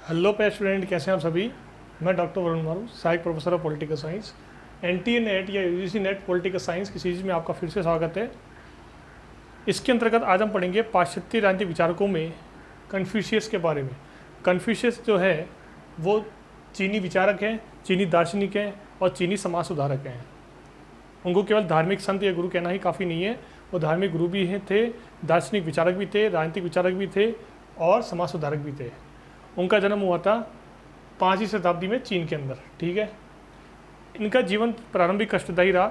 Hello पे student, कैसे हैं आप सभी। मैं डॉक्टर वरुण मारू, सहायक professor of political science. NTA net या यूजीसी नेट पॉलिटिकल साइंस की सीरीज में आपका फिर से स्वागत है। इसके अंतर्गत आज हम पढ़ेंगे पाश्चात्य राजनीतिक विचारकों में कन्फ्यूशियस के बारे में। कन्फ्यूशियस जो है वो चीनी विचारक हैं, चीनी दार्शनिक हैं और चीनी समाज सुधारक हैं। उनको केवल धार्मिक संत या गुरु कहना ही काफ़ी नहीं है, वो धार्मिक गुरु भी थे, दार्शनिक विचारक भी थे, राजनीतिक विचारक भी थे और समाज सुधारक भी थे। उनका जन्म हुआ था 5वीं शताब्दी में चीन के अंदर। ठीक है, इनका जीवन प्रारंभिक कष्टदायी रहा,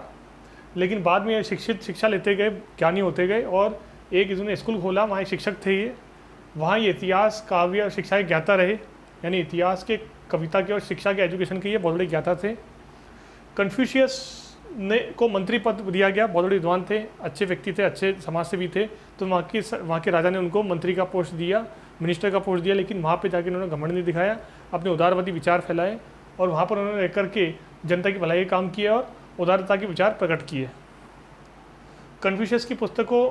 लेकिन बाद में ये शिक्षा लेते गए, ज्ञानी होते गए और एक इन्होंने स्कूल खोला। वहाँ शिक्षक थे ये, वहाँ ये इतिहास, काव्य और शिक्षा के ज्ञाता रहे, यानी इतिहास के, कविता के और शिक्षा के, एजुकेशन के ये बहुत बड़े ज्ञाता थे। कन्फ्यूशियस ने को मंत्री पद दिया गया, बहुत बड़े विद्वान थे, अच्छे व्यक्ति थे, अच्छे समाज से भी थे, तो वहाँ के राजा ने उनको मंत्री का पोस्ट दिया, मिनिस्टर का पोस्ट दिया। लेकिन वहाँ पे जाके उन्होंने घमंड नहीं दिखाया, अपने उदारवादी विचार फैलाए और वहाँ पर उन्होंने रह करके जनता की भलाई का काम किया और उदारता के विचार प्रकट किए। कन्फ्यूशियस की पुस्तकों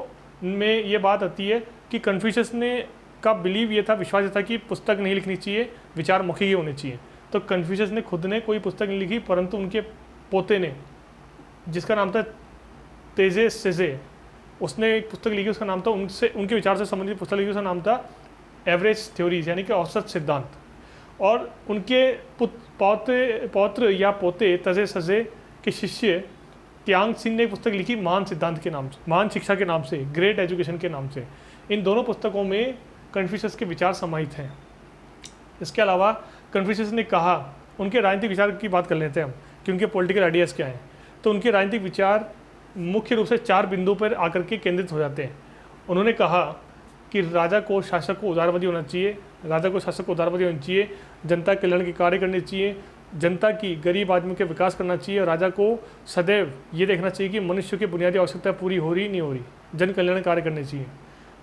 में ये बात आती है कि कन्फ्यूशियस ने का बिलीव ये था, विश्वास ये था कि पुस्तक नहीं लिखनी चाहिए, विचार मौखिक ही होने चाहिए। तो कन्फ्यूशियस ने खुद ने कोई पुस्तक नहीं लिखी, परंतु उनके पोते ने, जिसका नाम था तेजे सेजे, उसने एक पुस्तक लिखी, उसका नाम था, उनके विचार से संबंधित पुस्तक लिखी, उसका नाम था एवरेज थ्योरीज, यानी कि औसत सिद्धांत। और उनके पौत्र या पोते तजे सजे के शिष्य त्यांग सिंह ने एक पुस्तक लिखी महान सिद्धांत के नाम से, महान शिक्षा के नाम से, ग्रेट एजुकेशन के नाम से। इन दोनों पुस्तकों में कन्फ्यूशियस के विचार समाहित हैं। इसके अलावा कन्फ्यूशियस ने कहा, उनके राजनीतिक विचार की बात कर लेते हैं हम कि उनके पॉलिटिकल आइडियाज़ क्या हैं। तो उनके राजनीतिक विचार मुख्य रूप से 4 बिंदुओं पर आकर के केंद्रित हो जाते हैं। उन्होंने कहा कि राजा को, शासक को उदारवादी होना चाहिए, राजा को, शासक को उदारवादी होना चाहिए, जनता के कल्याण के कार्य करने चाहिए, जनता की, गरीब आदमी के विकास करना चाहिए, और राजा को सदैव ये देखना चाहिए कि मनुष्य की बुनियादी आवश्यकता पूरी हो रही नहीं हो रही, जन कल्याण कार्य करने चाहिए।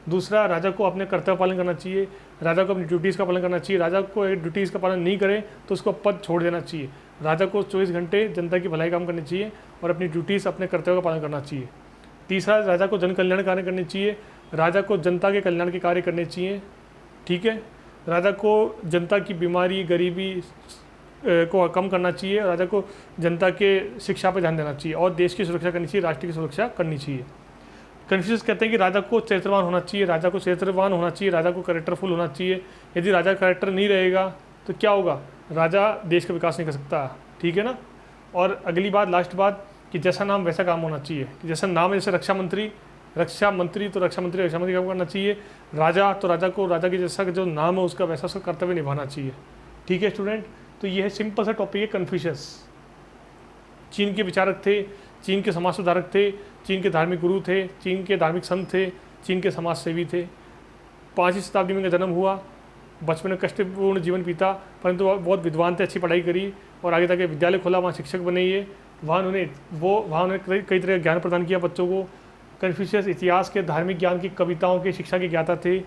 दूसरा, राजा को अपने कर्तव्य पालन करना चाहिए, राजा को अपनी ड्यूटीज़ का पालन करना चाहिए, राजा को अगर ड्यूटीज़ का पालन नहीं करे तो उसको पद छोड़ देना चाहिए। राजा को 24 घंटे जनता की भलाई काम करनी चाहिए और अपनी ड्यूटीज़, अपने कर्तव्य का पालन करना चाहिए। तीसरा, राजा को जन कल्याण कार्य करने चाहिए, राजा को जनता के कल्याण के कार्य करने चाहिए। ठीक है, राजा को जनता की बीमारी, गरीबी को कम करना चाहिए, राजा को जनता के शिक्षा पर ध्यान देना चाहिए और देश की सुरक्षा करनी चाहिए, राष्ट्र की सुरक्षा करनी चाहिए। कन्फ्यूशियस कहते हैं कि राजा को चरित्रवान होना चाहिए, राजा को चरित्रवान होना चाहिए, राजा को कैरेक्टरफुल होना चाहिए। यदि राजा कैरेक्टर नहीं रहेगा तो क्या होगा, राजा देश का विकास नहीं कर सकता। ठीक है ना। और अगली बात, लास्ट बात, कि जैसा नाम वैसा काम होना चाहिए, कि जैसा नाम है, जैसे रक्षा मंत्री तो रक्षा मंत्री काम करना चाहिए, राजा तो राजा को, राजा के जैसा जो नाम है उसका वैसा उसका कर्तव्य निभाना चाहिए। ठीक है स्टूडेंट, तो ये है सिंपल सा टॉपिक है कन्फ्यूशियस। चीन के विचारक थे, चीन के समाज सुधारक थे, चीन के धार्मिक गुरु थे, चीन के धार्मिक संत थे, चीन के समाज सेवी थे। 5वीं शताब्दी में इनका जन्म हुआ, बचपन में कष्टपूर्ण जीवन बीता, परंतु वह बहुत विद्वान थे, अच्छी पढ़ाई करी और आगे जाके विद्यालय खोला, वहाँ शिक्षक बने ये। वहाँ उन्होंने कई तरह का ज्ञान प्रदान किया बच्चों को। कन्फ्यूशियस इतिहास के, धार्मिक ज्ञान की, कविताओं के, शिक्षा के ज्ञाता थे।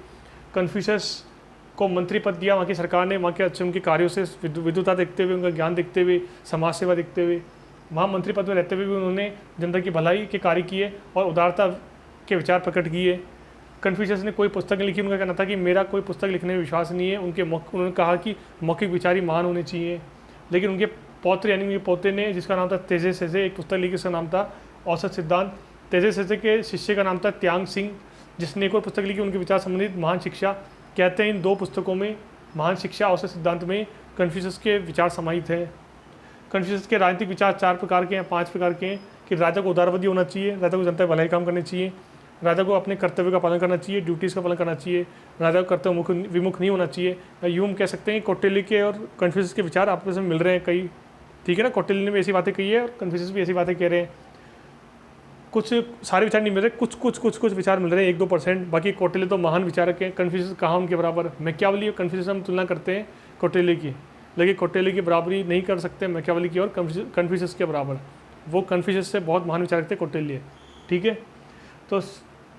कन्फ्यूशियस को मंत्री पद दिया वहाँ की सरकार ने, वहाँ के अच्छे उनके कार्यों से विद्वता देखते हुए, उनका ज्ञान देखते हुए, समाज सेवा देखते हुए, वहाँ मंत्री पद में रहते हुए भी उन्होंने जनता की भलाई के कार्य किए और उदारता के विचार प्रकट किए। कन्फ्यूशियस ने कोई पुस्तक नहीं लिखी, उनका कहना था कि मेरा कोई पुस्तक लिखने में विश्वास नहीं है। उन्होंने कहा कि मौखिक विचार ही महान होने चाहिए। लेकिन उनके पौत्र यानी उनके पोते ने, जिसका नाम था तेजे सेजे, एक पुस्तक लिखी, उसका नाम था औसत सिद्धांत। तेजे सेजे के शिष्य का नाम था त्यांग सिंह, जिसने एक और पुस्तक लिखी, उनके विचार संबंधित महान शिक्षा। कहते हैं इन 2 पुस्तकों में, महान शिक्षा, औसत सिद्धांत में कन्फ्यूशियस के विचार समाहित हैं। कन्फ्यूशियस के राजनीतिक विचार 4 प्रकार के हैं, 5 प्रकार के हैं, कि राजा को उदारवादी होना चाहिए, राजा को जनता की भलाई काम करनी चाहिए, राजा को अपने कर्तव्य का पालन करना चाहिए, ड्यूटीज़ का पालन करना चाहिए, राजा को कर्तव्य विमुख नहीं होना चाहिए। यूँ हम कह सकते हैं कौटिल्य के और कन्फ्यूशियस के विचार आपस में मिल रहे हैं कई। ठीक है ना, कौटिल्य ने भी ऐसी बातें कही है और कन्फ्यूशियस भी ऐसी बातें कह रहे हैं। कुछ सारे विचार नहीं मिल रहे, कुछ विचार मिल रहे हैं, 1-2%। बाकी कौटिल्य तो महान विचारक हैं, कन्फ्यूशियस कहाँ उनके बराबर। मैकियावेली और कन्फ्यूशियस हम तुलना करते हैं कौटिल्य की, लेकिन कौटिल्य की बराबरी नहीं कर सकते मैकियावेली की और कन्फ्यूशियस के बराबर। वो कन्फ्यूशियस से बहुत महान विचारक थे कौटिल्य। ठीक है, तो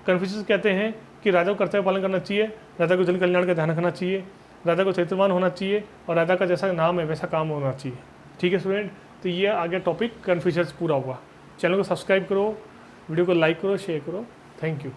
कन्फ्यूशियस कहते हैं कि राजा को कर्तव्य पालन करना चाहिए, राजा को जन कल्याण का ध्यान रखना चाहिए, राजा को चरित्रवान होना चाहिए और राजा का जैसा नाम है वैसा काम होना चाहिए। ठीक है स्टूडेंट, तो ये आगे टॉपिक कन्फ्यूशियस पूरा हुआ। चैनल को सब्सक्राइब करो, वीडियो को लाइक करो, शेयर करो। Thank you.